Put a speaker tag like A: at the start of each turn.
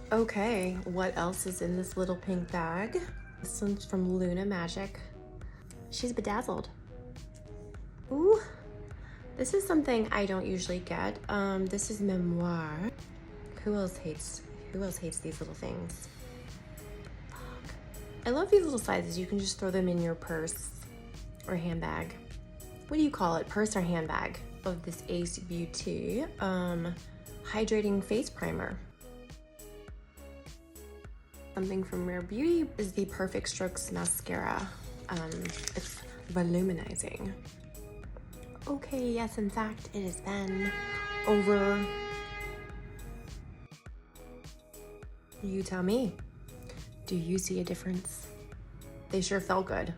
A: Okay, what else is in this little pink bag? This one's from Luna Magic. She's bedazzled. Ooh, this is something I don't usually get. This is Memoir. Who else hates these little things? Fuck. I love these little sizes. You can just throw them in your purse or handbag. What do you call it? Purse or handbag of this Ace Beauty hydrating face primer. Something from Rare Beauty is the Perfect Strokes mascara. It's voluminizing. Okay, yes, in fact, it has been over. You tell me. Do you see a difference? They sure felt good.